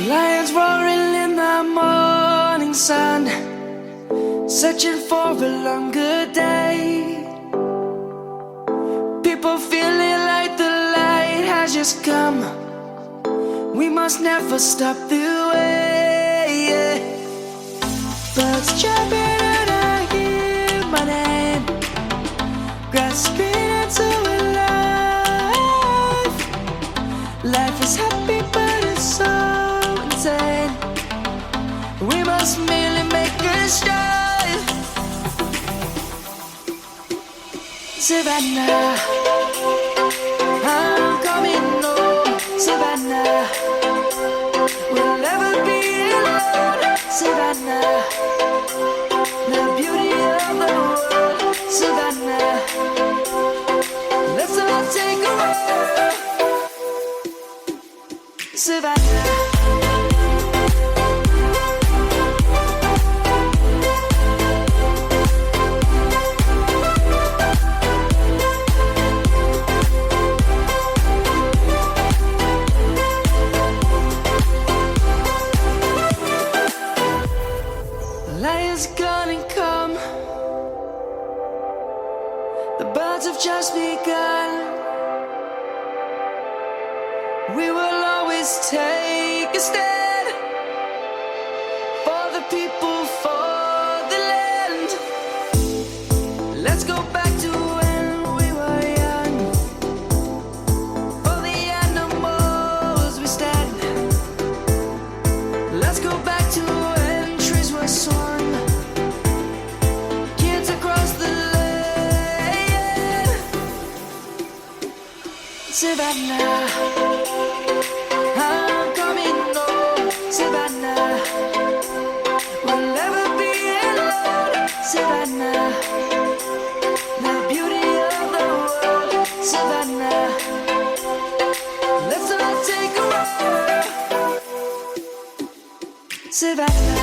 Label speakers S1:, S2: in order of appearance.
S1: Lions roaring in the morning sun, searching for a longer day. People feeling like the light has just come. We must never stop the way. Birds chirping and I hear my name, grasping into a life. Life is happy but it's so insane. We must merely make a strive. Savannah, I'm coming home. Savannah, we'll never be alone. Savannah, the beauty of the world. Savannah, let's all take a walk. Savannah. Lions gonna come. The birds have just begun. We will always take a stand for the people, for the land. Let's go back to when we were young. For the animals we stand. Let's go back to when trees were swung. Kids across the land. Savannah, I'm coming home. Savannah, we'll never be alone. Savannah.